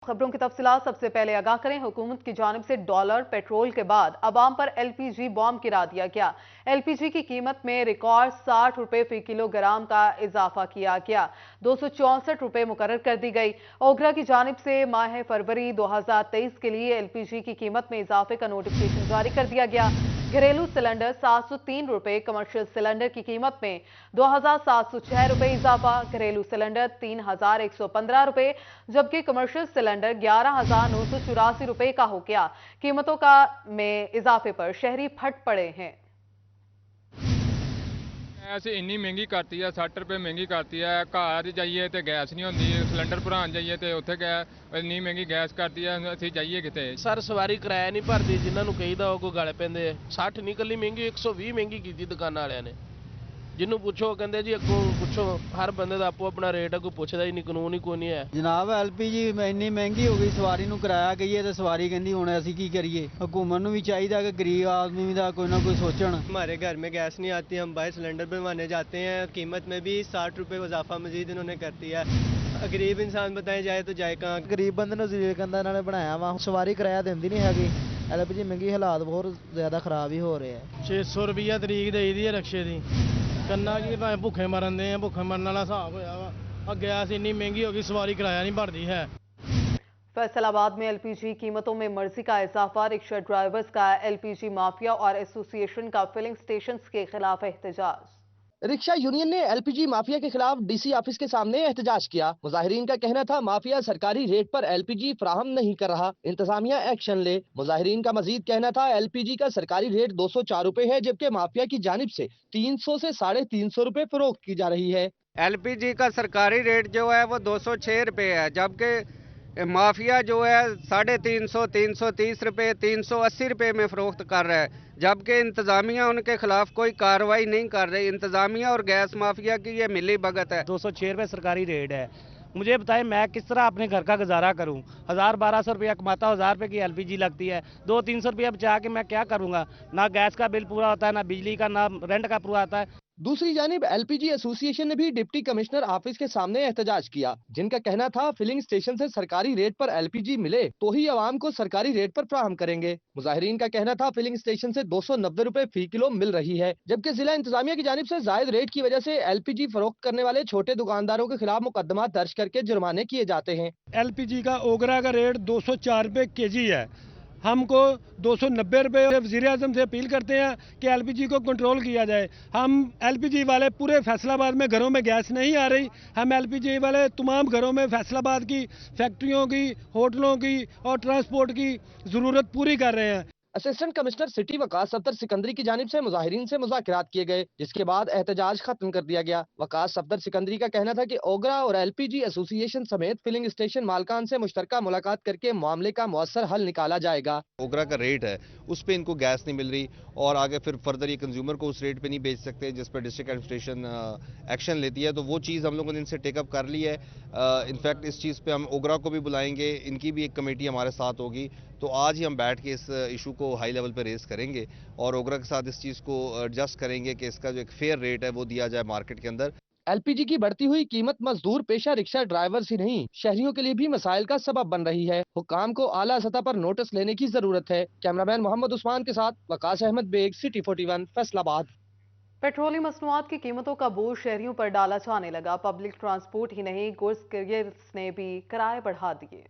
खबरों की तफसीलात सबसे पहले आगाह करें। हुकूमत की जानिब से डॉलर पेट्रोल के बाद अवाम पर एलपीजी बॉम्ब गिरा दिया गया। एलपीजी की कीमत में रिकॉर्ड 60 रुपए फी किलोग्राम का इजाफा किया गया। 264 रुपए मुकर्रर कर दी गई। ओगरा की जानिब से माह फरवरी 2023 के लिए एलपीजी की कीमत में इजाफे का नोटिफिकेशन जारी कर दिया गया। घरेलू सिलेंडर 703 रुपए, कमर्शियल सिलेंडर की कीमत में 2706 रुपए इजाफा, घरेलू सिलेंडर 3115 रुपए जबकि कमर्शियल सिलेंडर 11984 रुपए का हो गया। कीमतों का में इजाफे पर शहरी फट पड़े हैं। ऐसे इन्नी महंगी करती है, 60 रुपए महंगी करती है। घर जाइए तो गैस नहीं होती, सिलेंडर भरान जाइए तो उत्थे इन्नी महंगी गैस करती है, ਅਸੀਂ ਜਾਈਏ ਕਿਤੇ। ਸਰ ਸਵਾਰੀ ਕਿਰਾਇਆ ਨਹੀਂ ਭਰਦੀ, ਜਿਨ੍ਹਾਂ ਨੂੰ ਕਹੀਦਾ ਉਹ ਕੋ ਗਾਲੇ ਪੈਂਦੇ। 60 ਨਿਕਲਣੀ ਮਹਿੰਗੀ, 120 ਮਹਿੰਗੀ ਕੀਤੀ ਦੁਕਾਨਾਂ ਵਾਲਿਆਂ ਨੇ। ਜਿਹਨੂੰ ਪੁੱਛੋ ਕਹਿੰਦੇ ਜੀ ਅੱਗੋਂ ਪੁੱਛੋ, ਹਰ ਬੰਦੇ ਦਾ ਆਪੋ ਆਪਣਾ ਰੇਟ ਹੈ, ਕੋਈ ਪੁੱਛਦਾ ਹੀ ਨਹੀਂ, ਕਾਨੂੰਨ ਹੀ ਕੋਈ ਨਹੀਂ ਹੈ। ਜਨਾਬ ਐਲਪੀਜੀ ਇੰਨੀ ਮਹਿੰਗੀ ਹੋ ਗਈ, ਸਵਾਰੀ ਨੂੰ ਕਿਰਾਇਆ ਕਹੀਏ ਤੇ ਸਵਾਰੀ ਕਹਿੰਦੀ ਹੁਣ ਅਸੀਂ ਕੀ ਕਰੀਏ। हुकूमत ਨੂੰ ਵੀ ਚਾਹੀਦਾ ਕਿ गरीब आदमी ਦਾ कोई ना कोई सोचन। हमारे घर में गैस नहीं आती, हम बाहर सिलेंडर बनवाने जाते हैं, कीमत में भी 60 रुपए इजाफा मजीद इन्होंने कर दिया। गरीब इंसान बताया जाए तो जाए कहाँ। गरीब बंदे ਨੂੰ ਜ਼ੀਰਕੰਦਾ ਇਹਨਾਂ ਨੇ ਬਣਾਇਆ ਵਾ। ਸਵਾਰੀ ਕਿਰਾਇਆ ਦਿੰਦੀ ਨਹੀਂ ਹੈਗੀ। ਐਲਪੀਜੀ ਮਹਿੰਗੀ, ਹਾਲਾਤ ਬਹੁਤ ਜ਼ਿਆਦਾ ਖਰਾਬ ਹੀ ਹੋ ਰਹੇ ਆ। 600 ਰੁਪਈਆ ਤਰੀਕ ਦੇਈ ਦੀ ਹੈ ਰਕਸ਼ੇ ਦੀ। ਕੰਨਾ ਕੀ ਭਾਵੇਂ ਭੁੱਖੇ ਮਰਨ ਦੇ ਆ, ਭੁੱਖੇ ਮਰਨ ਵਾਲਾ ਹਿਸਾਬ ਹੋਇਆ ਵਾ। ਆ ਗੈਸ ਇੰਨੀ ਮਹਿੰਗੀ ਹੋ ਗਈ, ਸਵਾਰੀ ਕਿਰਾਇਆ नहीं भरती है। फैसलाबाद में एलपीजी कीमतों में मर्जी का इजाफा, रिक्शा ड्राइवर्स का एलपीजी माफिया और एसोसिएशन का फिलिंग स्टेशन के खिलाफ एहतजाज। रिक्शा यूनियन ने एलपीजी माफिया के खिलाफ डीसी ऑफिस के सामने एहतजाज किया। मुजाहिरीन का कहना था माफिया सरकारी रेट पर एलपीजी फराहम नहीं कर रहा, इंतजामिया एक्शन ले। मुजाहिरीन का मजीद कहना था एलपीजी का सरकारी रेट 204 रुपए है, जबकि माफिया की जानिब से 300 से 350 रुपए फरोख्त की जा रही है। एलपीजी का सरकारी रेट जो है वो 206 रुपए है, जबकि माफिया जो है 350, 330 रुपए, 380 रुपए में फरोख्त कर रहा है, जबकि इंतजामिया उनके खिलाफ कोई कार्रवाई नहीं कर रही। इंतजामिया और गैस माफिया की ये मिली भगत है। 206 रुपये सरकारी रेट है। मुझे बताएं मैं किस तरह अपने घर का गुजारा करूं। 1000-1200 रुपया कमाता हूं, 1000 रुपये की एलपीजी लगती है। 200-300 रुपया बचा के मैं क्या करूंगा। ना गैस का बिल पूरा होता है, ना बिजली का, ना रेंट का पूरा आता है। दूसरी जानिब एलपीजी एसोसिएशन ने भी डिप्टी कमिश्नर ऑफिस के सामने एहतजाज किया, जिनका कहना था फिलिंग स्टेशन से सरकारी रेट पर एलपीजी मिले तो ही आवाम को सरकारी रेट पर फराहम करेंगे। मुजाहिरीन का कहना था फिलिंग स्टेशन से 290 रुपए फी किलो मिल रही है, जबकि जिला इंतजामिया की जानिब से जायद रेट की वजह से एलपीजी फरोख्त करने वाले छोटे दुकानदारों के खिलाफ मुकदमा दर्ज करके जुर्माने किए जाते हैं। एलपीजी का ओगरा का रेट 204 रुपये केजी है। हमको 290 रुपये। वज़ीर आज़म से अपील करते हैं कि एलपीजी को कंट्रोल किया जाए। हम एलपीजी वाले पूरे फैसलाबाद में घरों में गैस नहीं आ रही, हम एलपीजी वाले तमाम घरों में फैसलाबाद की फैक्ट्रियों की, होटलों की और ट्रांसपोर्ट की ज़रूरत पूरी कर रहे हैं। Assistant commissioner city Waqas Safdar Sikandari की जानिब से मुजाहिरीन से मुज़ाकरात किए गए, जिसके बाद एहतजाज खत्म कर दिया गया। वकास सफदर सिकंदरी का कहना था कि ओगरा और एलपीजी एसोसिएशन समेत फिलिंग स्टेशन मालकान से मुश्तरका मुलाकात करके मामले का मौसर हल निकाला जाएगा। ओगरा का रेट है उस पे इनको गैस नहीं मिल रही और आगे फिर फर्दर ये कंज्यूमर को उस रेट पे नहीं बेच सकते, जिस पर डिस्ट्रिक्ट एडमिनिस्ट्रेशन एक्शन लेती है, तो वो चीज़ हम लोगों ने इनसे टेकअप कर ली है। इनफैक्ट इस चीज़ पे हम ओगरा को भी बुलाएंगे, इनकी भी एक कमेटी हमारे साथ होगी, तो आज ही हम बैठ के इस इशू को हाई लेवल पे रेस करेंगे और ओगरा के साथ इस चीज़ को एडजस्ट करेंगे कि इसका जो एक फेयर रेट है वो दिया जाए मार्केट के अंदर। एलपीजी की बढ़ती हुई कीमत मजदूर पेशा रिक्शा ड्राइवर्स ही नहीं, शहरियों के लिए भी मसाइल का सबब बन रही है। हुकाम को आला सतह पर नोटिस लेने की जरूरत है। कैमरामैन मोहम्मद उस्मान के साथ वकास अहमद बेग, सिटी 41, फैसलाबाद। पेट्रोलियम मसनूआत की कीमतों का बोझ शहरियों पर डाला जाने लगा। पब्लिक ट्रांसपोर्ट ही नहीं, गुड्स कैरियर्स ने भी किराए बढ़ा दिए।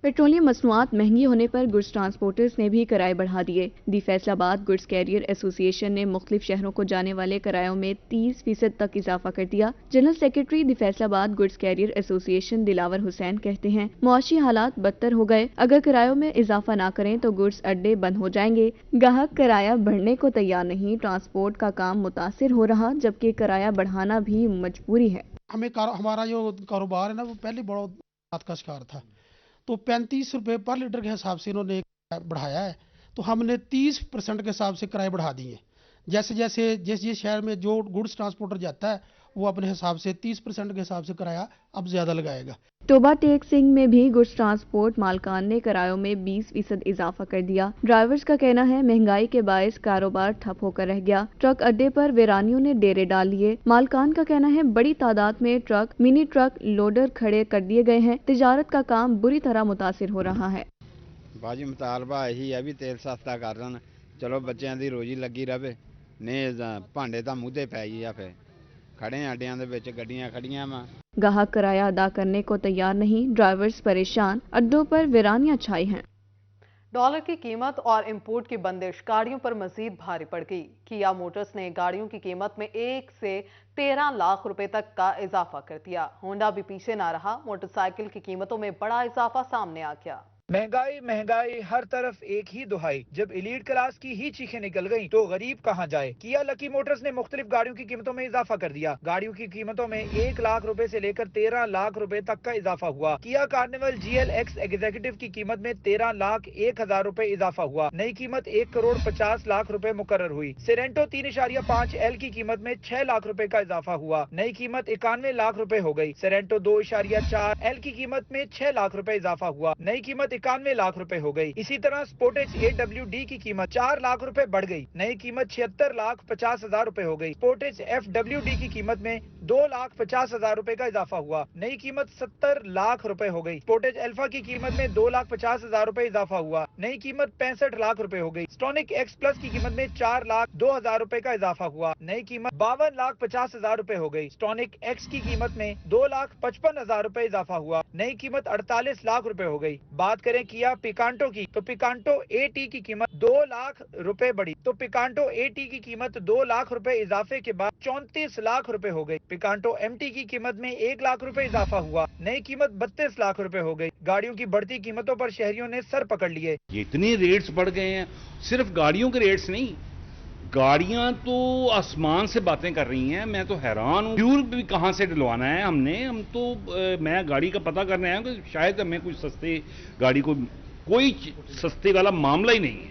पेट्रोलियम मसनूआत महंगी होने पर गुड्स ट्रांसपोर्टर्स ने भी किराए बढ़ा दिए। दी फैसलाबाद गुड्स कैरियर एसोसिएशन ने मुख्तलिफ शहरों को जाने वाले किरायों में 30% तक इजाफा कर दिया। General secretary the Faisalabad goods carrier association Dilawar Hussain कहते हैं मुआशी हालात बदतर हो गए, अगर किरायों में इजाफा ना करें तो गुड्स अड्डे बंद हो जाएंगे। ग्राहक किराया बढ़ने को तैयार नहीं, ट्रांसपोर्ट का काम मुतासिर हो रहा, जबकि किराया बढ़ाना भी मजबूरी है। हमारा जो कारोबार है ना वो पहले बहुत का शिकार था, तो 35 रुपए पर लीटर के हिसाब से इन्होंने बढ़ाया है, तो हमने 30% के हिसाब से किराए बढ़ा दिए। जैसे जैसे जिस जिस शहर में जो गुड्स ट्रांसपोर्टर जाता है वो अपने हिसाब से 30% के हिसाब से किराया अब ज़्यादा लगाएगा। टोबा टेक्सिंग में भी गुड्स ट्रांसपोर्ट मालकान ने किरायों में 20% इजाफा कर दिया। ड्राइवर्स का कहना है महंगाई के बायस कारोबार ठप होकर रह गया। ट्रक अड्डे पर वीरानियों ने डेरे डाल लिए। मालकान का कहना है बड़ी तादाद में ट्रक, मिनी ट्रक, लोडर खड़े कर दिए गए हैं। तिजारत का काम बुरी तरह मुतासिर हो रहा है। ਬਾਜੀ ਮੁਤਾਲਬਾ ਇਹੀ ਹੈ ਵੀ ਤੇਲ ਸਸਤਾ ਕਰ ਦੇਣ, ਚਲੋ ਬੱਚਿਆਂ ਦੀ ਰੋਜੀ ਲੱਗੀ ਰਵੇ, ਨਹੀਂ ਭਾਂਡੇ ਤਾਂ ਮੂਧੇ ਪੈ ਗਈ ਆ। ਫਿਰ ਖੜੇ ਅੱਡਿਆਂ ਦੇ ਵਿੱਚ ਗੱਡੀਆਂ ਖੜੀਆਂ ਵਾ। गाहक किराया अदा करने को तैयार नहीं, ड्राइवर्स परेशान, अड्डों पर वीरानियां छाई हैं। डॉलर की कीमत और इंपोर्ट की बंदिश गाड़ियों पर मजीद भारी पड़ गई। किया मोटर्स ने गाड़ियों की कीमत में 1 से 13 लाख रुपए तक का इजाफा कर दिया। होंडा भी पीछे ना रहा, मोटरसाइकिल की कीमतों में बड़ा इजाफा सामने आ गया। महंगाई महंगाई हर तरफ एक ही दुहाई। जब एलीट क्लास की ही चीखें निकल गईं तो गरीब कहां जाए। किया लकी मोटर्स ने मुख्तलिफ गाड़ियों की कीमतों में इजाफा कर दिया। गाड़ियों की कीमतों में 1 लाख रुपए से लेकर 13 लाख रुपए तक का इजाफा हुआ। किया कार्निवल GLX एग्जीक्यूटिव की कीमत में 13 लाख 1 हजार रुपए इजाफा हुआ। नई कीमत 1 करोड़ 50 लाख रुपए मुकर्रर हुई। सेरेंटो 3.5L की कीमत में 6 लाख रुपए का इजाफा हुआ। नई कीमत 91 लाख रुपए हो गई। सेरेंटो 2.4L की कीमत में 6 लाख रुपए इजाफा हुआ। नई कीमत 91 लाख रुपए हो गई। इसी तरह स्पोर्टेज AWD की कीमत 4 लाख रुपए बढ़ गई। नई कीमत 76 लाख 50 हजार रुपए हो गई। स्पोर्टेज FWD की कीमत में 2 लाख 50 हजार रुपए का इजाफा हुआ। नई कीमत 70 लाख रुपए हो गई। स्पोर्टेज अल्फा की कीमत में 2 लाख 50 हजार रुपए इजाफा हुआ। नई कीमत 65 लाख रुपए हो गई। स्टोनिक X प्लस की कीमत में 4 लाख 2 हजार रुपए का इजाफा हुआ। नई कीमत 52 लाख 50 हजार रुपए हो गई। स्टोनिक X की कीमत में 2 लाख 55 हजार रुपए इजाफा हुआ। नई कीमत 48 लाख रुपए हो गई। बात करें किया पिकांटो की, तो पिकांटो AT की कीमत 2 लाख रुपए बढ़ी। तो पिकांटो AT की कीमत 2 लाख रुपए इजाफे के बाद 34 लाख रुपए हो गई। पिकांटो MT की कीमत में 1 लाख रुपए इजाफा हुआ। नई कीमत 32 लाख रुपए हो गई। गाड़ियों की बढ़ती कीमतों पर शहरियों ने सर पकड़ लिए। ये इतने रेट्स बढ़ गए हैं, सिर्फ गाड़ियों के रेट्स नहीं, गाड़ियां तो आसमान से बातें कर रही हैं। मैं तो हैरान हूँ, फ्यूल भी कहाँ से डलवाना है हम तो मैं गाड़ी का पता करने आया हूँ कि शायद हमें कुछ सस्ते गाड़ी को कोई सस्ते वाला मामला ही नहीं है।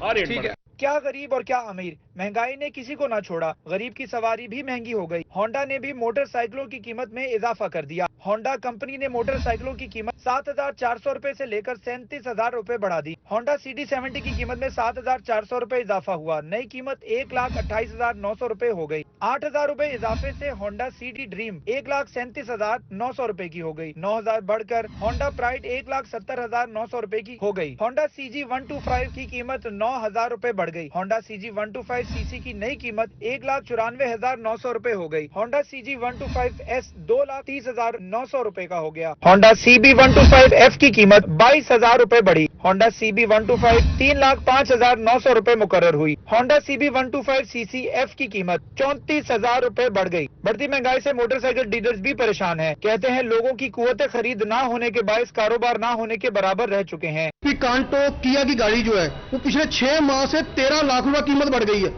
हर रेट ठीक है। क्या गरीब और क्या अमीर, महंगाई ने किसी को ना छोड़ा। गरीब की सवारी भी महंगी हो गई। होंडा ने भी मोटरसाइकिलों की कीमत में इजाफा कर दिया। होंडा कंपनी ने मोटरसाइकिलों की कीमत 7,400 रुपए से लेकर 37,000 रुपए बढ़ा दी। होंडा CD70 की कीमत में 7,400 रुपए इजाफा हुआ। नई कीमत 1,28,900 रुपए हो गई। 8,000 रुपए इजाफे से होंडा CD ड्रीम 1,37,900 रुपए की हो गई। 9,000 बढ़कर होंडा प्राइड 1,70,900 रुपए की हो गई। होंडा CG125 की कीमत 9,000 रुपए बढ़ गई। होंडा CG125cc की नई कीमत 1,94,900 रुपए हो गई। होंडा CG125S 2,30,900 रुपए का हो गया। होंडा CB125F की कीमत 22,000 रुपए बढ़ी। होंडा CB125 3,05,900 रुपए मुकर्रर हुई। होंडा CB125cc F की कीमत 34,000 रुपए बढ़ गई। बढ़ती महंगाई से मोटरसाइकिल डीलर्स भी परेशान हैं। कहते हैं लोगों की कुव्वत खरीद ना होने के बायस कारोबार ना होने के बराबर रह चुके हैं। पिकांटो किया की गाड़ी जो है वो पिछले 6 माह से 13 लाख रुपए कीमत बढ़ गई है।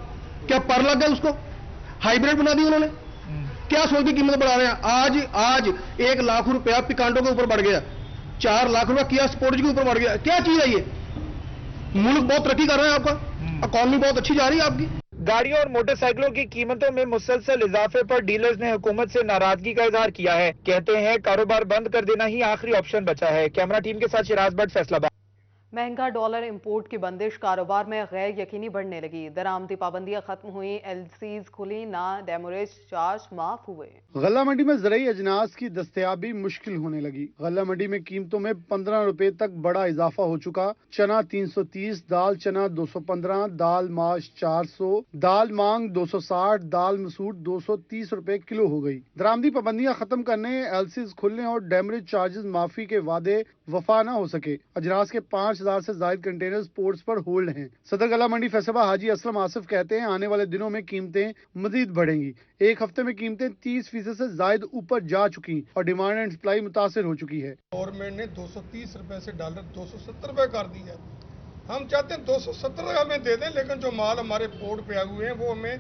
क्या पर लग गया उसको? हाइब्रिड बना दी उन्होंने। क्या सोच की कीमत बढ़ा रहे हैं? आज 1 लाख रुपया पिकांटो के ऊपर बढ़ गया, 4 लाख रुपया किया स्पोर्टेज के ऊपर बढ़ गया। क्या चीज है ये? मुल्क बहुत तरक्की कर रहा है, आपका इकॉनमी बहुत अच्छी जा रही है आपकी। गाड़ियों और मोटरसाइकिलों की कीमतों में मुसलसल इजाफे पर डीलर्स ने हुकूमत से नाराजगी का इजहार किया है। कहते हैं कारोबार बंद कर देना ही आखिरी ऑप्शन बचा है। कैमरा टीम के साथ शिराज भट्ट, फैसलाबाद। महंगा डॉलर इंपोर्ट की बंदिश कारोबार में गैर यकीनी बढ़ने लगी। दरामदी पाबंदियां खत्म हुई, LCs खुली, ना डेमोरेज चार्ज माफ हुए। गल्ला मंडी में ज़रूरी अजनास की दस्तयाबी मुश्किल होने लगी। गल्ला मंडी में कीमतों में 15 रुपए तक बड़ा इजाफा हो चुका। चना 330, दाल चना 215, दाल माश 400, दाल मांग 260, दाल मसूर 230 रुपए किलो हो गई। दरामदी पाबंदियां खत्म करने, LCs खुलने और डेमरेज चार्जेस माफी के वादे वफा न हो सके। अजनास के 5,000 से ज्यादा कंटेनर्स पोर्ट्स पर होल्ड हैं। सदर गला मंडी फैसलाबाद हाजी असलम आसिफ कहते हैं आने वाले दिनों में कीमतें मजीद बढ़ेंगी। एक हफ्ते में कीमतें 30% से ज्यादा ऊपर जा चुकी और डिमांड एंड सप्लाई मुतासिर हो चुकी है। गवर्नमेंट ने 230 रुपए से डॉलर 270 रुपए कर दिया। हम चाहते हैं 270 रुपए हमें दे दें, लेकिन जो माल हमारे पोर्ट पे आए हुए हैं वो हमें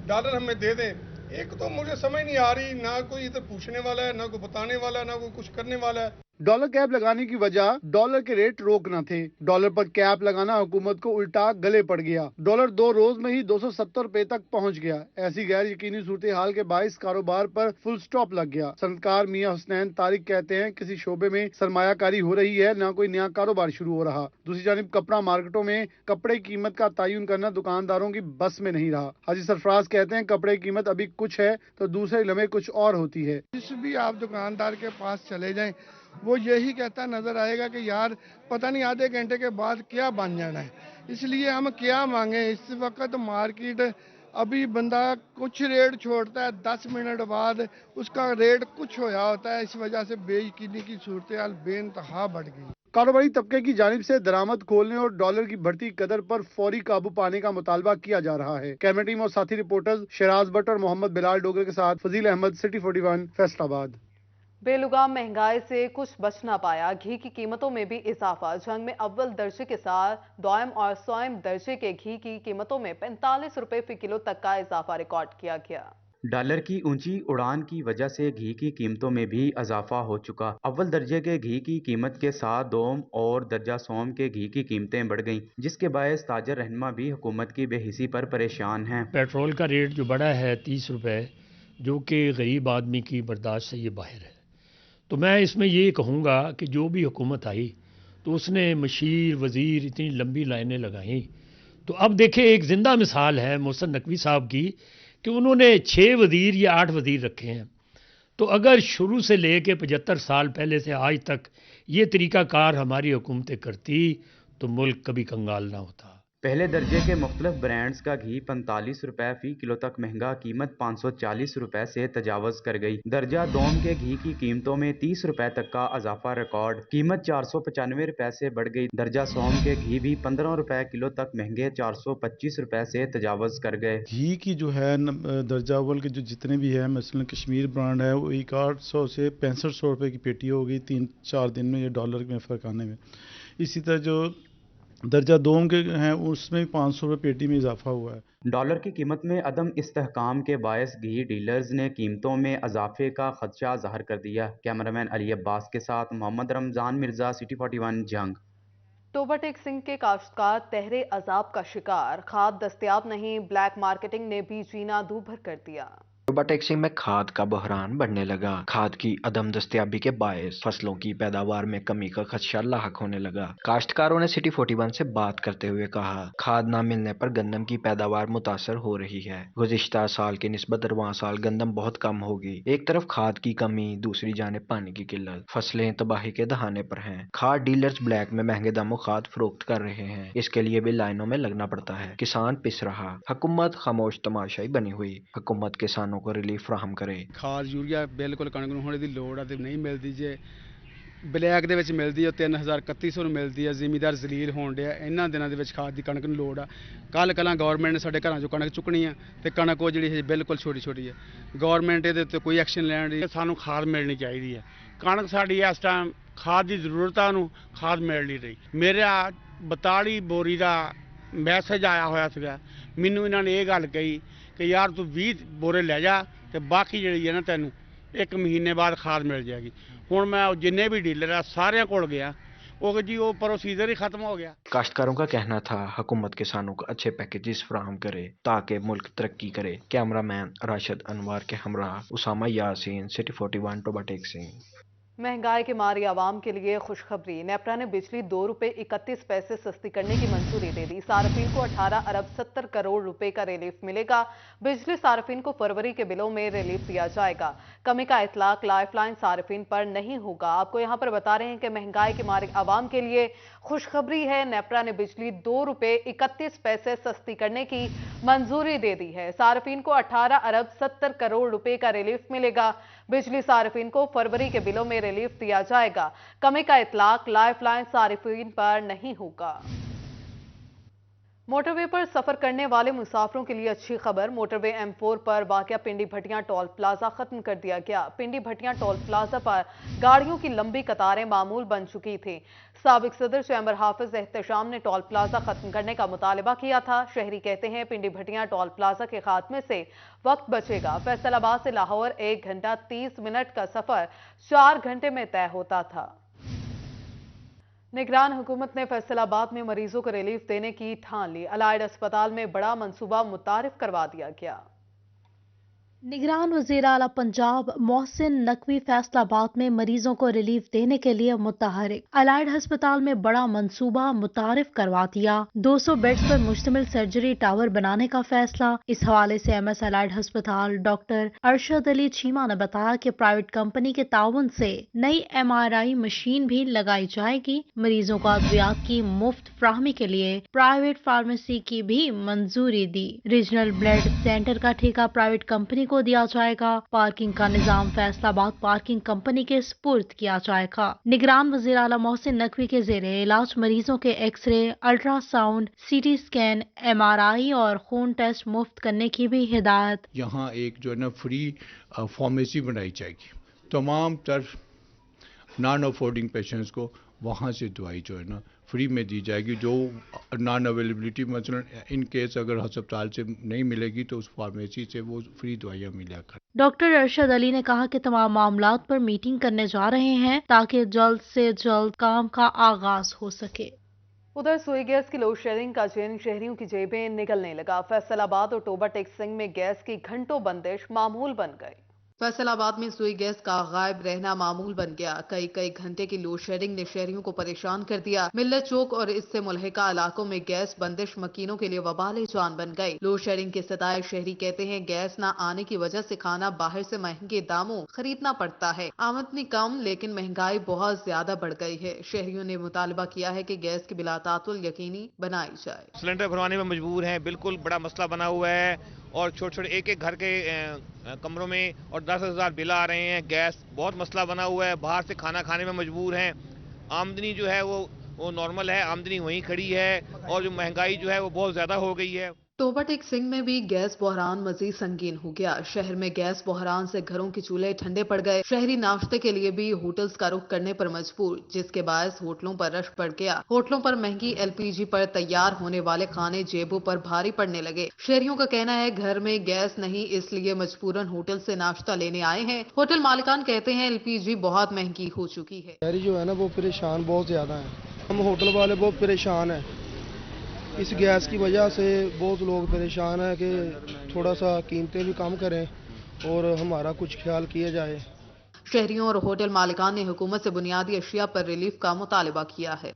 डॉलर हमें दे दें। एक तो मुझे समझ नहीं आ रही, ना कोई इधर पूछने वाला है, ना कोई बताने वाला है, ना कोई कुछ करने वाला है। डॉलर कैप लगाने की वजह डॉलर के रेट रोकना थे। डॉलर पर कैप लगाना हुकूमत को उल्टा गले पड़ गया। डॉलर 2 रोज में ही 270 रुपए तक पहुंच गया। ऐसी गैर यकीनी सूरत हाल के बाइस कारोबार पर फुल स्टॉप लग गया। सनतकार मियां हुसनैन तारिक कहते हैं किसी शोबे में सरमायाकारी हो रही है, न कोई नया कारोबार शुरू हो रहा। दूसरी जानिब कपड़ा मार्केटों में कपड़े की कीमत का तयन करना दुकानदारों की बस में नहीं रहा। हाजी सरफराज कहते हैं कपड़े की कीमत अभी कुछ है तो दूसरे लम्हे कुछ और होती है। जिस भी आप दुकानदार के पास चले जाएं, वो यही कहता नजर आएगा कि यार पता नहीं आधे घंटे के बाद क्या बन जाना है, इसलिए हम क्या मांगे। इस वक्त मार्केट अभी बंदा कुछ रेट छोड़ता है, 10 मिनट बाद उसका रेट कुछ होया होता है। इस वजह से बेयकीनी की सूरत हाल बेइंतहा बढ़ गई। कारोबारी तबके की जानिब से दरामद खोलने और डॉलर की बढ़ती कदर पर फौरी काबू पाने का मुतालबा किया जा रहा है। कैमरा टीम और साथी रिपोर्टर्स शहराज भट्ट और मोहम्मद बिलाल डोगर के साथ फजील अहमद, सिटी 41, फैसलाबाद। बेलुगाम महंगाई से कुछ बच ना पाया। घी की कीमतों में भी इजाफा। जंग में अव्वल दर्जे के साथ दोयम और सोयम दर्जे के घी की कीमतों में 45 रुपए फी किलो तक का इजाफा रिकॉर्ड किया गया। डॉलर की ऊंची उड़ान की वजह से घी की कीमतों में भी इजाफा हो चुका। अव्वल दर्जे के घी की कीमत के साथ दोम और दर्जा सोम के घी की कीमतें बढ़ गईं, जिसके बायस ताजर रहनुमा भी हुकूमत की बेहिसी पर परेशान हैं। पेट्रोल का रेट जो बढ़ा है 30 रुपए, जो कि गरीब आदमी की बर्दाश्त से ये बाहर है। तो मैं इसमें ये कहूँगा कि जो भी हुकूमत आई तो उसने मशीर वज़ीर इतनी लंबी लाइनें लगाई। तो अब देखें, एक ज़िंदा मिसाल है मोहसिन नकवी साहब की कि उन्होंने 6 वज़ीर या 8 वज़ीर रखे हैं। तो अगर शुरू से ले कर 75 साल पहले से आज तक ये तरीक़ाकार हमारी हुकूमतें करती तो मुल्क कभी कंगाल ना होता। पहले दर्जे के मुख्तलिफ ब्रांड्स का घी 45 रुपए फी किलो तक महंगा, कीमत 540 रुपए से तजावज़ कर गई। दर्जा दोम के घी की कीमतों में 30 रुपए तक का इजाफा रिकॉर्ड, कीमत 495 रुपए से बढ़ गई। दर्जा सोम के घी भी 15 रुपए किलो तक महंगे 425 रुपए से तजावज़ कर गए। घी की जो है दर्जा अव्वल के जो जितने भी है, मसलन कश्मीर ब्रांड है, वो 800 से 6500 रुपए की पेटी हो गई 3-4 दिन में, ये डॉलर में फ़र्क आने में। इसी तरह जो दर्जा दोम के हैं उसमें 500 रुपये पेटी में इजाफा हुआ है। डॉलर की कीमत में अदम इस्तेहकाम के बायस घी डीलर्स ने कीमतों में इजाफे का खदशा ज़ाहिर कर दिया। कैमरामैन अली अब्बास के साथ मोहम्मद रमजान मिर्जा, सिटी 41, जंग। टोबाटेक सिंह के काश्तकार तहरे अजाब का शिकार। खाद दस्तयाब नहीं, ब्लैक मार्केटिंग ने भी जीना दूभर कर दिया। टोबाटेक सिंह में खाद का बहरान बढ़ने लगा। खाद की अदम दस्तयाबी के बायस फसलों की पैदावार में कमी का खदशा लाहक होने लगा। काश्तकारों ने सिटी 41 से बात करते हुए कहा, खाद न मिलने पर गंदम की पैदावार मुतासर हो रही है। गुज़िश्ता साल की निस्बत रवां साल गंदम बहुत कम होगी। एक तरफ खाद की कमी, दूसरी जानिब पानी की किल्लत, फसलें तबाही के दहाने पर हैं। खाद डीलर्स ब्लैक में महंगे दामों खाद फरोख्त कर रहे हैं। इसके लिए भी लाइनों में लगना पड़ता है। किसान पिस रहा, हुकूमत खामोश तमाशाई बनी हुई। हुकूमत किसानों को रिलीफ ਫਰਾਹਮ करे। खाद यूरिया बिल्कुल कणक ਨੂੰ ਹੋਣੇ ਦੀ ਲੋੜ ਆ ਤੇ ਨਹੀਂ ਮਿਲਦੀ। ਜੇ ਬਲੈਕ ਦੇ ਵਿੱਚ ਮਿਲਦੀ ਹੈ 3100 ਨੂੰ ਮਿਲਦੀ ਹੈ। ਜ਼ਿਮੀਦਾਰ ਜ਼ਲੀਲ ਹੋਣ ਡਿਆ। ਇਹਨਾਂ ਦਿਨਾਂ ਦੇ ਵਿੱਚ ਖਾਦ ਦੀ ਕਣਕ ਨੂੰ ਲੋੜ ਆ। ਕੱਲ ਗਵਰਨਮੈਂਟ ਨੇ ਸਾਡੇ ਘਰਾਂ ਚੋਂ ਕਣਕ ਚੁੱਕਣੀ ਆ ਤੇ ਕਣਕ ਉਹ ਜਿਹੜੀ ਹੈ ਬਿਲਕੁਲ ਛੋਟੀ ਹੈ। ਗਵਰਨਮੈਂਟ ਇਹਦੇ ਉੱਤੇ ਕੋਈ ਐਕਸ਼ਨ ਲੈਣ ਦੀ। ਸਾਨੂੰ ਖਾਦ ਮਿਲਣੀ ਚਾਹੀਦੀ ਹੈ। ਕਣਕ ਸਾਡੀ ਇਸ ਟਾਈਮ ਖਾਦ ਦੀ ਜ਼ਰੂਰਤ ਆ, ਨੂੰ ਖਾਦ ਮਿਲ ਨਹੀਂ ਰਹੀ। ਮੇਰਾ 42 ਬੋਰੀ ਦਾ ਮੈਸੇਜ ਆਇਆ ਹੋਇਆ ਸੀਗਾ। ਮੈਨੂੰ ਇਹਨਾਂ ਨੇ ਇਹ ਗੱਲ ਕਹੀ ਕਿ ਯਾਰ ਤੂੰ 20 ਬੋਰੇ ਲੈ ਜਾ ਤੇ ਬਾਕੀ ਜਿਹੜੀ ਹੈ ਨਾ ਤੈਨੂੰ 1 ਮਹੀਨੇ ਬਾਅਦ ਖਾਦ ਮਿਲ ਜਾਏਗੀ। ਹੁਣ मैं जिन्ने भी डीलर है सारे कोल गया, वो जी वो प्रोसीजर ही खत्म हो गया। काश्तकारों का कहना था हुकूमत किसानों को अच्छे पैकेजेस फराहम करे ताकि मुल्क तरक्की करे। कैमरामैन राशिद अनवर के हमराह उसामा यासीन, सिटी 41, टोबाटेक सिंह। महंगाई के मारी आवाम के लिए खुशखबरी। नेपरा ने बिजली 2 रुपए 31 पैसे सस्ती करने की मंजूरी दे दी। सार्फिन को 18 अरब 70 करोड़ रुपए का रिलीफ मिलेगा। बिजली सार्फिन को फरवरी के बिलों में रिलीफ दिया जाएगा। कमी का इतलाक लाइफलाइन सार्फिन पर नहीं होगा। आपको यहाँ पर बता रहे हैं कि महंगाई के मारी आवाम के लिए खुशखबरी है। नेपरा ने बिजली 2 रुपए 31 पैसे सस्ती करने की मंजूरी दे दी है। सार्फिन को 18 अरब 70 करोड़ रुपए का रिलीफ मिलेगा। बिजली सार्फिन को फरवरी के बिलों में रिलीफ दिया जाएगा। कमी का इतलाक लाइफलाइन सार्फिन पर नहीं होगा। मोटरवे पर सफर करने वाले मुसाफिरों के लिए अच्छी खबर। मोटरवे M4 पर वाक़या पिंडी भटियां टोल प्लाजा खत्म कर दिया गया। पिंडी भटियां टोल प्लाजा पर गाड़ियों की लंबी कतारें मामूल बन चुकी थी। साबिक सदर चैम्बर हाफिज एहतशाम ने टोल प्लाजा खत्म करने का मुतालबा किया था। शहरी कहते हैं पिंडी भटियां टोल प्लाजा के खात्मे से वक्त बचेगा। फैसलाबाद से लाहौर 1 घंटा 30 मिनट का सफर 4 घंटे में तय होता था। निगरान हुकूमत ने फैसलाबाद में मरीजों को रिलीफ देने की ठान ली। अलाइड अस्पताल में बड़ा मंसूबा मुतारिफ करवा दिया गया। निगरान वज़ीर आला पंजाब मोहसिन नकवी फैसलाबाद में मरीजों को रिलीफ देने के लिए मुतहरिक। अलाइड अस्पताल में बड़ा मंसूबा मुतारिफ करवा दिया। 200 बेड्स पर मुश्तमिल सर्जरी टावर बनाने का फैसला। इस हवाले से MS अलाइड अस्पताल डॉक्टर अरशद अली चीमा ने बताया कि प्राइवेट कंपनी के ताउन से नई MRI मशीन भी लगाई जाएगी। मरीजों को अद्वियात की मुफ्त फराहमी के लिए प्राइवेट फार्मेसी की भी मंजूरी दी। रीजनल ब्लड सेंटर का ठेका प्राइवेट कंपनी को दिया जाएगा। पार्किंग का निजाम फैसलाबाद पार्किंग कंपनी के स्पुर्द किया जाएगा। निगरान वज़ीर आला मोहसिन नकवी के ज़ेरे इलाज मरीजों के x-ray, ultrasound, CT scan, MRI और खून टेस्ट मुफ्त करने की भी हिदायत। यहाँ एक जो है ना फ्री फार्मेसी बनाई जाएगी। तमाम तर नॉन अफोर्डिंग पेशेंट्स को वहाँ से दवाई जो है ना फ्री में दी जाएगी। जो नॉन अवेलेबिलिटी मसलन इन केस अगर अस्पताल से नहीं मिलेगी तो उस फार्मेसी से वो फ्री दवाइयाँ मिला कर। डॉक्टर अरशद अली ने कहा कि तमाम मामलात पर मीटिंग करने जा रहे हैं ताकि जल्द से जल्द काम का आगाज हो सके। उधर सुई गैस की लोड शेडिंग का जिन शहरियों की जेबें निकलने लगा। फैसलाबाद और टोबा टेक्सिंग में गैस की घंटों बंदिश मामूल बन गई। फैसलाबाद में सुई गैस का गायब रहना मामूल बन गया। कई घंटे की लोड शेडिंग ने शहरियों को परेशान कर दिया। मिल्लत चौक और इससे मुल्हिका इलाकों में गैस बंदिश मकीनों के लिए वबाल जान बन गई। लोड शेडिंग के सताए शहरी कहते हैं गैस न आने की वजह से खाना बाहर से महंगे दामों खरीदना पड़ता है। आमदनी कम लेकिन महंगाई बहुत ज्यादा बढ़ गई है। शहरियों ने मुतालबा किया है कि गैस की बिलातातुल यकीनी बनाई जाए। सिलेंडर भरवाने में मजबूर हैं, बिल्कुल बड़ा मसला बना हुआ है और छोटे एक घर के कमरों में और 10,000 बिल आ रहे हैं। गैस बहुत मसला बना हुआ है। बाहर से खाना खाने में मजबूर हैं। आमदनी जो है वो नॉर्मल है, आमदनी वहीं खड़ी है और जो महंगाई जो है वो बहुत ज्यादा हो गई है। टोबा टेक्सिंग में भी गैस बहरान मजीद संगीन हो गया। शहर में गैस बहरान से घरों के चूल्हे ठंडे पड़ गए। शहरी नाश्ते के लिए भी होटल्स का रुख करने पर मजबूर, जिसके बायस होटलों पर रश पड़ गया। होटलों पर महंगी LPG पर तैयार होने वाले खाने जेबों पर भारी पड़ने लगे। शहरियों का कहना है घर में गैस नहीं इसलिए मजबूरन होटल से नाश्ता लेने आए हैं। होटल मालिकान कहते हैं LPG बहुत महंगी हो चुकी है। शहरी जो है ना वो परेशान बहुत ज्यादा है। हम होटल वाले बहुत परेशान है। इस गैस की वजह से बहुत लोग परेशान है कि थोड़ा सा कीमतें भी कम करें और हमारा कुछ ख्याल किया जाए। शहरियों और होटल मालिकान ने हुकूमत से बुनियादी अशिया पर रिलीफ का मुतालबा किया है।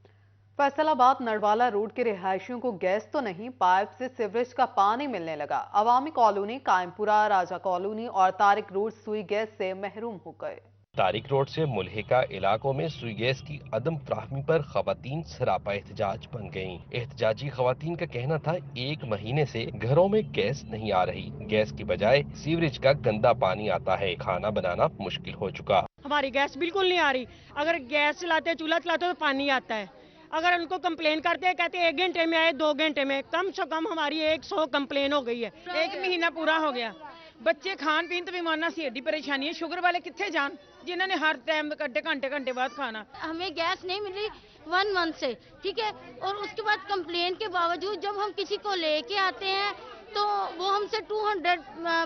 फैसलाबाद नरवाला रोड के रिहायशियों को गैस तो नहीं पाइप से सीवरेज का पानी मिलने लगा। अवामी कॉलोनी, कायमपुरा, राजा कॉलोनी और तारिक रोड सुई गैस से महरूम हो गए। तारिक रोड से मुल्हिका इलाकों में सुई गैस की अदम फ्राहमी पर खवातीन सरापा एहतजाज बन गयीं। एहतजाजी खवातीन का कहना था 1 महीने से घरों में गैस नहीं आ रही। गैस की बजाय सीवरेज का गंदा पानी आता है। खाना बनाना मुश्किल हो चुका। हमारी गैस बिल्कुल नहीं आ रही। अगर गैस चलाते चूल्हा चलाते तो पानी आता है। अगर उनको कंप्लेन करते हैं कहते हैं 1 घंटे में आए, 2 घंटे में। कम से कम हमारी 100 कंप्लेन हो गई है। 1 महीना पूरा हो गया। बच्चे खान पीन तो बीमारना सी एडी परेशानी है। शुगर वाले कितने जान जिन्होंने हर टाइम घंटे बाद खाना। हमें गैस नहीं मिल रही 1 मंथ से, ठीक है। और उसके बाद कंप्लेन के बावजूद जब हम किसी को लेके आते हैं तो वो हमसे 200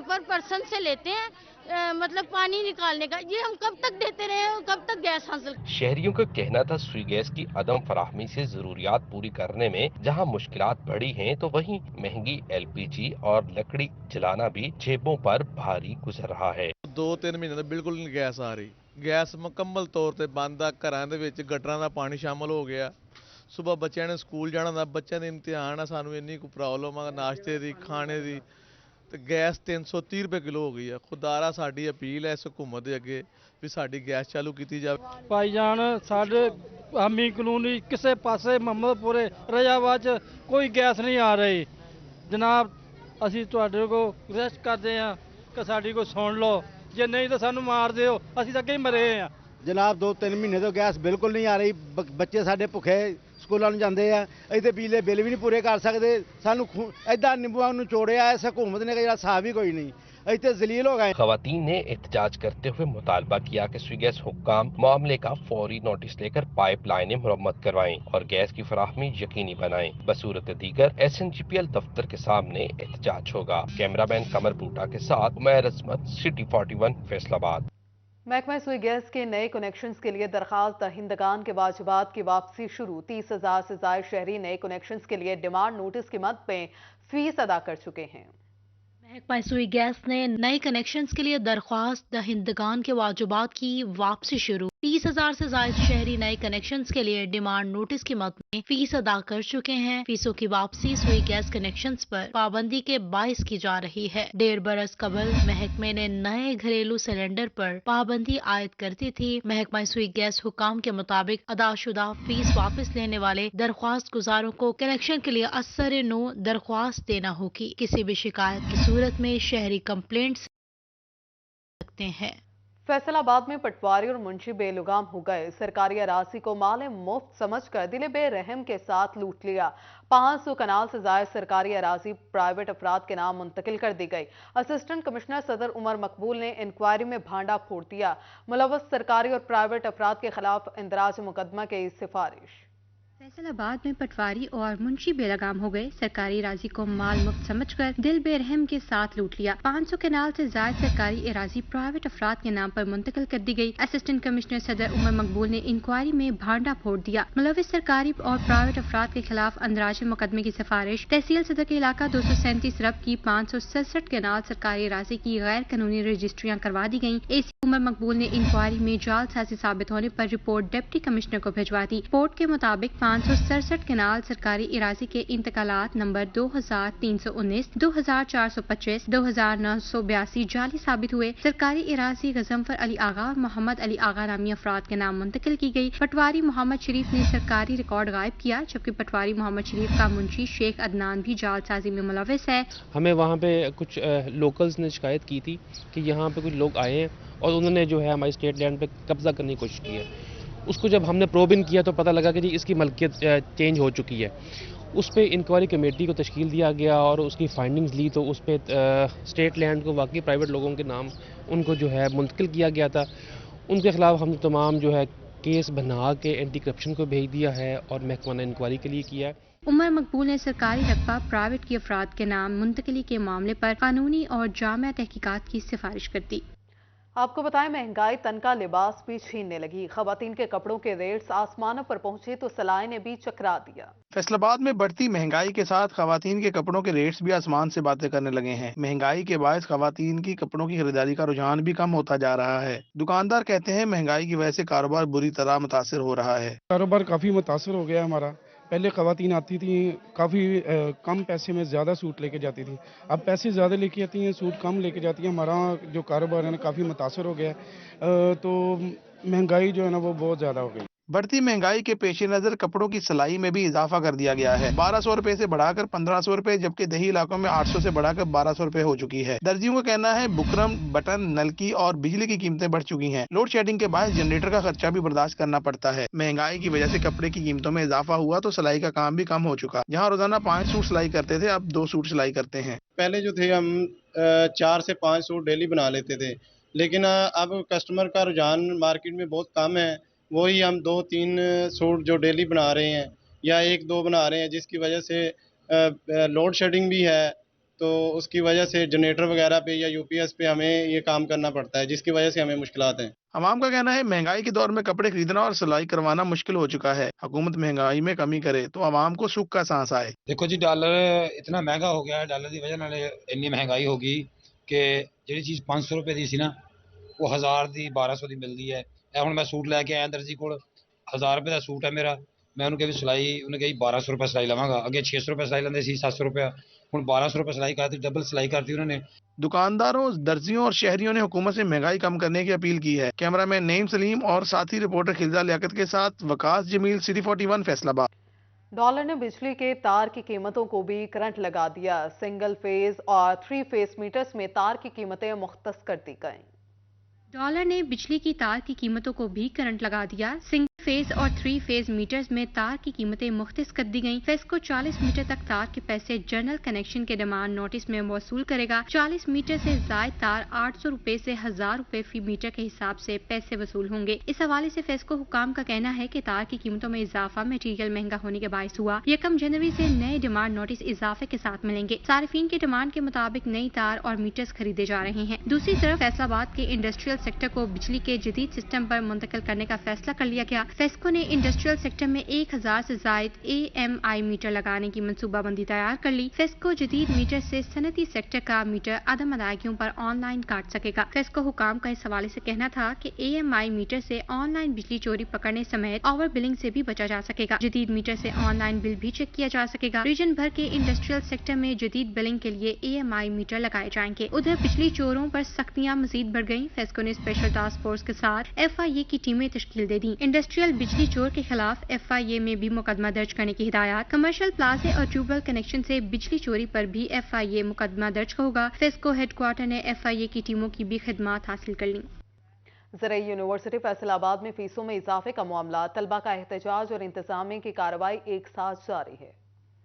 पर पर्सन से लेते हैं, मतलब पानी निकालने का। ये हम कब तक देते रहे और कब तक गैस हासिल। शहरियों का कहना था सुई गैस की अदम फराहमी से जरूरियात पूरी करने में जहां मुश्किलात बढ़ी हैं तो वहीं महंगी LPG और लकड़ी जलाना भी जेबों पर भारी गुजर रहा है। 2-3 महीने तो बिल्कुल नहीं गैस आ रही। गैस मुकम्मल तौर ਤੇ ਬੰਦ ਆ। ਘਰਾਂ ਦੇ ਵਿੱਚ ਗਟਰਾਂ ਦਾ ਪਾਣੀ ਸ਼ਾਮਲ ਹੋ ਗਿਆ। ਸਵੇਰ ਬੱਚਿਆਂ ਨੇ ਸਕੂਲ ਜਾਣਾ ਹੁੰਦਾ, ਬੱਚਿਆਂ ਦੇ ਇਮਤਿਹਾਨ ਆ, ਸਾਨੂੰ ਇੰਨੀ ਕੁ ਪ੍ਰੋਬਲਮ ਆ ਨਾਸ਼ਤੇ ਦੀ, ਖਾਣੇ ਦੀ। ਤੇ ਗੈਸ 330 ਰੁਪਏ ਕਿਲੋ ਹੋ ਗਈ ਆ। ਖੁਦਾਰਾ ਸਾਡੀ ਅਪੀਲ ਹੈ ਇਸ ਹਕੂਮਤ ਦੇ ਅੱਗੇ ਵੀ ਸਾਡੀ ਗੈਸ ਚਾਲੂ ਕੀਤੀ ਜਾਵੇ। ਭਾਈ ਜਾਨ ਸਾਡੇ ਹਾਮੀ ਕਲੋਨੀ ਕਿਸੇ ਪਾਸੇ ਮੁਹੰਮਦਪੁਰੇ ਰਜਾਬਾਦ ਚ ਕੋਈ ਗੈਸ ਨਹੀਂ ਆ ਰਹੀ। ਜਨਾਬ ਅਸੀਂ ਤੁਹਾਡੇ ਕੋਲ ਰਿਕਵੈਸਟ ਕਰਦੇ ਹਾਂ ਕਿ ਸਾਡੀ ਕੋਈ ਸੁਣ ਲਓ, ਜੇ ਨਹੀਂ ਤਾਂ ਸਾਨੂੰ ਮਾਰ ਦਿਓ, ਅਸੀਂ ਤਾਂ ਅੱਗੇ ਹੀ ਮਰੇ ਆ। ਜਨਾਬ 2-3 ਮਹੀਨੇ ਤੋਂ ਗੈਸ ਬਿਲਕੁਲ ਨਹੀਂ ਆ ਰਹੀ। ਬੱਚੇ ਸਾਡੇ ਭੁੱਖੇ ਸਕੂਲਾਂ ਨੂੰ ਜਾਂਦੇ ਆ। ਅਸੀਂ ਤੇ ਬਿਜਲੀ ਬਿੱਲ ਵੀ ਨਹੀਂ ਪੂਰੇ ਕਰ ਸਕਦੇ। ਸਾਨੂੰ ਏਦਾਂ ਨਿੰਬੂਆਂ ਨੂੰ ਚੋੜਿਆ ਇਸ ਹਕੂਮਤ ਨੇ, ਜਿਹੜਾ ਹਿਸਾਬ ही कोई नहीं। ऐसे जलील हो गए। खवातीन ने एहतजाज करते हुए मुतालबा किया कि स्वी गैस हुक्काम मामले का फौरी नोटिस लेकर पाइप लाइनें मुरम्मत करवाएं और गैस की फराहमी यकीनी बनाएं। बसूरत दीगर SNGPL दफ्तर के सामने एहतजाज होगा। कैमरामैन कमर बूटा के साथ उमैर अजमत, सिटी 41 फैसलाबाद। महकमा सुई गैस के नए कनेक्शंस के लिए दरखास्त दहिंदगान के वाजिबात की वापसी शुरू। 30,000 से ज्यादा शहरी नए कनेक्शंस के लिए डिमांड नोटिस की मद में फीस अदा कर चुके हैं। महकमा सुई गैस ने नए कनेक्शंस के लिए दरख्वास्त दहिंदगान के वाजिबात की वापसी शुरू। 30,000 से ज्यादा शहरी नए कनेक्शंस के लिए डिमांड नोटिस की मद में फीस अदा कर चुके हैं। फीसों की वापसी सुई गैस कनेक्शंस पर पाबंदी के बाइस की जा रही है। 1.5 बरस कबल महकमे ने नए घरेलू सिलेंडर पर पाबंदी आयद करती थी। महकमा सुई गैस हुकाम के मुताबिक अदाशुदा फीस वापस लेने वाले दरख्वास्त गुजारों को कनेक्शन के लिए असर नो दरख्वास्त देना होगी। किसी भी शिकायत की सूरत में शहरी कंप्लेंट सकते हैं। फैसलाबाद में पटवारी और मुंशी बेलुगाम हो गए। सरकारी अराजी को माल मुफ्त समझकर दिल बेरहम के साथ लूट लिया। 500 कनाल से ज्यादा सरकारी अराजी प्राइवेट अफराद के नाम मुंतकिल कर दी गई। असिस्टेंट कमिश्नर सदर उमर मकबूल ने इंक्वायरी में भांडा फोड़ दिया। मुलव्वस सरकारी और प्राइवेट अफराद के खिलाफ इंदराज मुकदमा की सिफारिश। फैसलाबाद में पटवारी और मुंशी बेलगाम हो गए। सरकारी अराजी को माल मुफ्त समझकर दिल बेरहम के साथ लूट लिया। 500 कनाल से ज्यादा सरकारी अराजी प्राइवेट अफराद के नाम पर मुंतकिल कर दी गई। असिस्टेंट कमिश्नर सदर उमर मकबूल ने इंक्वायरी में भांडा फोड़ दिया। मुलव्वस सरकारी और प्राइवेट अफराद के खिलाफ अंदराज मुकदमे की सिफारिश। तहसील सदर के इलाका 237 रब की 567 कनाल सरकारी अराजी की गैर कानूनी रजिस्ट्रियाँ करवा दी गयी। एसी उमर मकबूल ने इंक्वायरी में जालसाजी साबित होने पर रिपोर्ट डिप्टी कमिश्नर को भिजवा दी। रिपोर्ट के मुताबिक 567 कनाल सरकारी इराजी के इंतकालात नंबर 2319, 2425, 2982 जाली साबित हुए। सरकारी इराजी गजम्फर अली आगा और मोहम्मद अली आगा नामी अफराद के नाम मुंतकिल की गई। पटवारी मोहम्मद शरीफ ने सरकारी रिकॉर्ड गायब किया, जबकि पटवारी मोहम्मद शरीफ का मुंशी शेख अदनान भी जालसाजी में मुलविस है। हमें वहाँ पे कुछ लोकल्स ने शिकायत की थी कि यहाँ पे कुछ लोग आए हैं और उन्होंने जो है हमारी स्टेट लैंड पे कब्जा करने की कोशिश की है। उसको जब हमने प्रोब इन किया तो पता लगा कि जी इसकी मलकियत चेंज हो चुकी है। उस पर इंक्वायरी कमेटी को तश्कील दिया गया और उसकी फाइंडिंग्स ली तो उस पर स्टेट लैंड को वाकई प्राइवेट लोगों के नाम उनको जो है मुंतकिल किया गया था। उनके खिलाफ हमने तमाम जो है केस बना के एंटी करप्शन को भेज दिया है और महकमा ने इंक्वायरी के लिए किया है। उमर मकबूल ने सरकारी रकबा प्राइवेट के अफराद के नाम मुंतकिली के मामले पर कानूनी और जामिया तहकीकात की सिफारिश कर दी। आपको बताएं, महंगाई तनका लिबास भी छीनने लगी। खवातीन के कपड़ों के रेट्स आसमानों पर पहुंचे तो सलाई ने भी चकरा दिया। फैसलाबाद में बढ़ती महंगाई के साथ खवातीन के कपड़ों के रेट्स भी आसमान से बातें करने लगे हैं। महंगाई के बायस खवातीन की कपड़ों की खरीदारी का रुझान भी कम होता जा रहा है। दुकानदार कहते हैं महंगाई की वजह से कारोबार बुरी तरह मुतासिर हो रहा है। कारोबार काफी मुतासिर हो गया हमारा। पहले खवातीन आती थी काफ़ी कम पैसे में ज़्यादा सूट लेके जाती थी, अब पैसे ज़्यादा लेके आती हैं, सूट कम लेके जाती हैं। हमारा जो कारोबार है ना काफ़ी मुतासर हो गया है। तो महंगाई जो है ना वो बहुत ज़्यादा हो गई। बढ़ती महंगाई के पेश नज़र कपड़ों की सिलाई में भी इजाफा कर दिया गया है। 1200 रुपए से बढ़ाकर 1500 रुपए, जबकि दही इलाकों में 800 से बढ़ाकर 1200 रुपए हो चुकी है। दर्जियों का कहना है बुकरम, बटन, नलकी और बिजली की कीमतें बढ़ चुकी हैं। लोड शेडिंग के बाद जनरेटर का खर्चा भी बर्दाश्त करना पड़ता है। महंगाई की वजह से कपड़े की कीमतों में इजाफा हुआ तो सिलाई का काम भी कम हो चुका। जहाँ रोजाना 5 सूट सिलाई करते थे, अब 2 सूट सिलाई करते हैं। पहले जो थे हम 4 से 5 सूट डेली बना लेते थे, लेकिन अब कस्टमर का रुझान मार्केट में बहुत कम है। वही हम 2-3 सूट जो डेली बना रहे हैं या 1-2 बना रहे हैं, जिसकी वजह से लोड शेडिंग भी है, तो उसकी वजह से जनरेटर वगैरह पे या यूपीएस पे हमें ये काम करना पड़ता है, जिसकी वजह से हमें मुश्किलात हैं। अवाम का कहना है महंगाई के दौर में कपड़े खरीदना और सिलाई करवाना मुश्किल हो चुका है। हुकूमत महंगाई में कमी करे तो अवाम को सुख का सांस आए। देखो जी, डॉलर इतना महंगा हो गया है, डॉलर की वजह नाल इन्नी महंगाई होगी कि जिहड़ी चीज़ 500 रुपए दी सी ना वो 1000 दी 1200 दी मिलती है। ਹੁਣ मैं सूट लैके आया दर्जी को, 1000 रुपए का सूट है मेरा, मैं उन्होंने कहा सिलाई, उन्हें कही 1200 रुपए सिलाई लवांगा। अगे 600 रुपए सिलाई लेंदे सी, 700 रुपया, हुण 1200 रुपए सिलाई करती, डबल सिलाई करती उन्होंने। दुकानदारों, दर्जियों और शहरियों ने हुकूमत से महंगाई कम करने की अपील की है। कैमरामैन नईम सलीम और साथी रिपोर्टर खिलजा लियाकत के साथ वकास जमील, सिटी 41, फैसलाबाद। डॉलर ने बिजली के तार की कीमतों को भी करंट लगा दिया। सिंगल फेज और 3 फेज मीटर्स में तार की कीमतें मुख्तस कर दी गईं। डॉलर ने बिजली की तार की कीमतों को भी करंट लगा दिया। सिंगल फेज और 3 फेज मीटर्स में तार की कीमतें मुख्तस कर दी गईं। फेस को 40 मीटर तक तार के पैसे जनरल कनेक्शन के डिमांड नोटिस में वसूल करेगा। 40 मीटर से जायद तार 800 रुपए से 1000 रुपए फी मीटर के हिसाब से पैसे वसूल होंगे। इस हवाले से फेस को हुकाम का कहना है कि तार की कीमतों में इजाफा मटीरियल महंगा होने के बायस हुआ। 1 जनवरी से नए डिमांड नोटिस इजाफे के साथ मिलेंगे। सार्फिन की डिमांड के मुताबिक नई तार और मीटर्स खरीदे जा रहे हैं। दूसरी तरफ फैसलाबाद के इंडस्ट्रियल सेक्टर को बिजली के जदीद सिस्टम पर मुंतकिल करने का फैसला कर लिया गया। फेस्को ने इंडस्ट्रियल सेक्टर में 1000 से जायद AMI मीटर लगाने की मंसूबाबंदी तैयार कर ली। फेस्को जदीद मीटर से सनती सेक्टर का मीटर अदम अदायगियों पर ऑनलाइन काट सकेगा। फेस्को हुकाम का इस हवाले से कहना था कि AMI मीटर से ऑनलाइन बिजली चोरी पकड़ने समेत ओवर बिलिंग से भी बचा जा सकेगा। जदीद मीटर से ऑनलाइन बिल भी चेक किया जा सकेगा। रीजन भर के इंडस्ट्रियल सेक्टर में जदीद बिलिंग के लिए AMI मीटर लगाए जाएंगे। उधर बिजली चोरों पर सख्तियां मजीद बढ़ गयी। फेस्को ने स्पेशल टास्क फोर्स के साथ FIA की टीमें तश्कील दे दी। इंडस्ट्रियल बिजली चोर के खिलाफ FIA में भी मुकदमा दर्ज करने की हिदायत। कमर्शियल प्लाजे और ट्यूबवेल कनेक्शन से बिजली चोरी पर भी FIA मुकदमा दर्ज होगा। फेस्को हेडक्वार्टर ने FIA की टीमों की भी खिदमात हासिल कर ली। ज़राई यूनिवर्सिटी फैसलाबाद में फीसों में इजाफे का मामला, तलबा का एहतजाज और इंतजामिया की कार्रवाई एक साथ जारी है।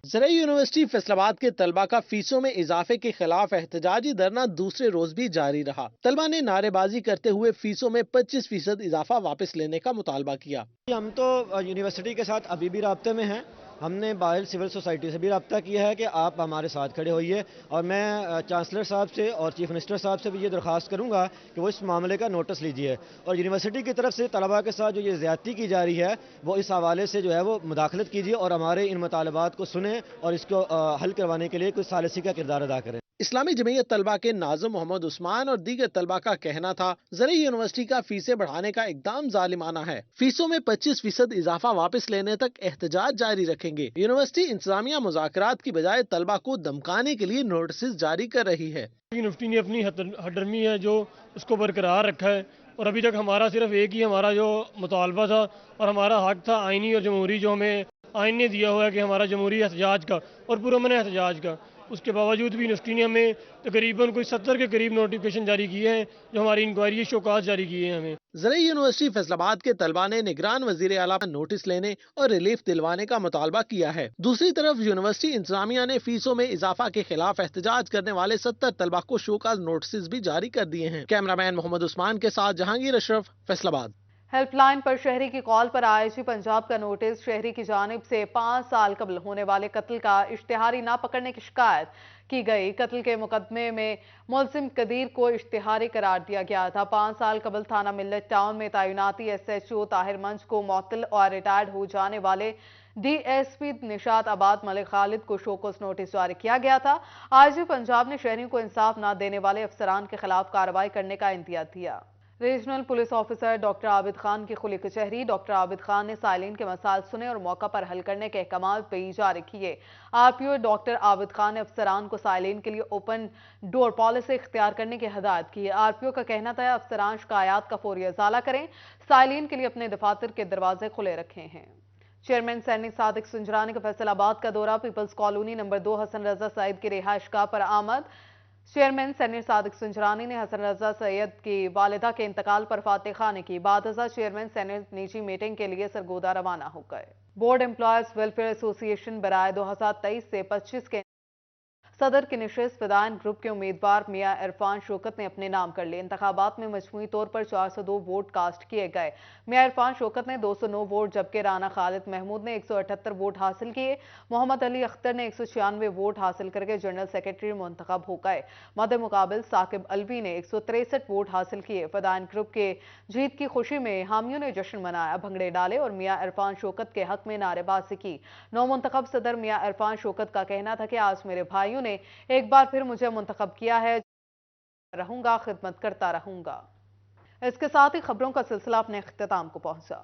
ज़राई यूनिवर्सिटी फैसलाबाद के तलबा का फीसों में इजाफे के खिलाफ एहतजाजी धरना दूसरे रोज भी जारी रहा। तलबा ने नारेबाजी करते हुए फीसों में 25% इजाफा वापस लेने का मुतालबा किया। हम तो यूनिवर्सिटी के साथ अभी भी राब्ते में हैं। हमने बाहर सिविल सोसाइटी से भी रब्ता किया है कि आप हमारे साथ खड़े होइए, और मैं चांसलर साहब से और चीफ मिनिस्टर साहब से भी ये दरख्वास्त करूंगा कि वो इस मामले का नोटिस लीजिए, और यूनिवर्सिटी की तरफ से तलबा के साथ जो ये ज़्यादती की जा रही है वो इस हवाले से जो है वो मुदाखलत कीजिए और हमारे इन मुतालबात को सुने और इसको हल करवाने के लिए कुछ सालिसी का किरदार अदा करें। इस्लामी जमीयत तलबा के नाज़िम मोहम्मद उस्मान और दीगर तलबा का कहना था, ज़राई यूनिवर्सिटी का फीसें बढ़ाने का इकदाम जालिमाना है। फीसों में 25% इजाफा वापस लेने तक एहतजाज जारी रखेंगे। यूनिवर्सिटी इंतजामिया मुज़ाकरात की बजाय तलबा को धमकाने के लिए नोटिस जारी कर रही है। यूनिवर्सिटी ने अपनी हटरमी है जो उसको बरकरार रखा है, और अभी तक हमारा सिर्फ एक ही हमारा जो मुतालबा था और हमारा हक था आइनी और जमहूरी, जो हमें आइन ने दिया हुआ है कि हमारा जमहूरी एहतजाज का और पुरअमन एहतजाज का, उसके बावजूद भी यूनिवर्सिटी ने हमें तकरीबन कोई 70 के करीब नोटिफिकेशन जारी किए हैं, जो हमारी इंक्वायरी शोकाज जारी किए हैं हमें। ज़राई यूनिवर्सिटी फैसलाबाद के तलबा ने निगरान वज़ीर आला पर नोटिस लेने और रिलीफ दिलवाने का मुतालबा किया है। दूसरी तरफ यूनिवर्सिटी इंतजामिया ने फीसों में इजाफा के खिलाफ एहतजाज करने वाले 70 तलबा को शोकाज नोटिस भी जारी कर दिए हैं। कैमरामैन मोहम्मद उस्मान के साथ जहांगीर अशरफ, फैसलाबाद। हेल्पलाइन पर शहरी की कॉल पर IIG पंजाब का नोटिस, शहरी की जानिब से 5 साल कबल होने वाले कत्ल का इश्तिहारी ना पकड़ने की शिकायत की गई। कत्ल के मुकदमे में मुलजिम कदीर को इश्तिहारी करार दिया गया था। 5 साल कबल थाना मिल्लत टाउन में तैनाती SHO ताहिर मंच को मुअत्तल और रिटायर्ड हो जाने वाले DSP निशात आबाद मलिक खालिद को शोकॉज नोटिस जारी किया गया था। IIG पंजाब ने शहरियों को इंसाफ न देने वाले अफसरान के खिलाफ कार्रवाई करने का इंदिया दिया। Regional police officer doctor Abid Khan की खुली कचहरी। डॉक्टर आबिद खान ने साइलिन के मसाइल सुने और मौका पर हल करने के अहकाम भी जारी किए। RPO डॉक्टर आबिद खान ने अफसरान को साइलिन के लिए ओपन डोर पॉलिसी इख्तियार करने की हिदायत की। RPO का कहना था अफसरान शिकायत का फौरी इजाला करें, साइलिन के लिए अपने दफातर के दरवाजे खुले रखे हैं। चेयरमैन सैनी सादिक सुंजरानी का फैसलाबाद का दौरा, peoples colony number 2 Hasan Raza Saeed की रिहाइश गाह पर आमद। चेयरमैन सैनी सादिक सुंजरानी ने हसन रजा सैयद की वालिदा के इंतकाल पर फातिह खाने की। बाद चेयरमैन सैनी निजी मीटिंग के लिए सरगोदा रवाना हो गए। बोर्ड एम्प्लॉयज वेलफेयर एसोसिएशन बराए 2023 से 25 के सदर की निशिस्त फिदायन ग्रुप के उम्मीदवार मियां इरफान शौकत ने अपने नाम कर लिए। इंतखाबात में मजमूई तौर पर 402 वोट कास्ट किए गए। मियां इरफान शौकत ने 209 वोट, जबकि राना खालिद महमूद ने 178 वोट हासिल किए। मोहम्मद अली अख्तर ने 196 वोट हासिल करके जनरल सेक्रेटरी मुंतखब हो गए। मद्दे मुकाबिल साकिब अलवी ने 163 वोट हासिल किए। फिदायन ग्रुप के जीत की खुशी में हामियों ने जश्न मनाया, भंगड़े डाले और मियां इरफान शौकत के हक में नारेबाजी की। नौ मुंतखब सदर मियां इरफान शौकत का कहना था कि आज मेरे भाइयों ने एक बार फिर मुझे मुंतखब किया है, रहूंगा, खिदमत करता रहूंगा। इसके साथ ही खबरों का सिलसिला अपने इख्तिताम को पहुंचा।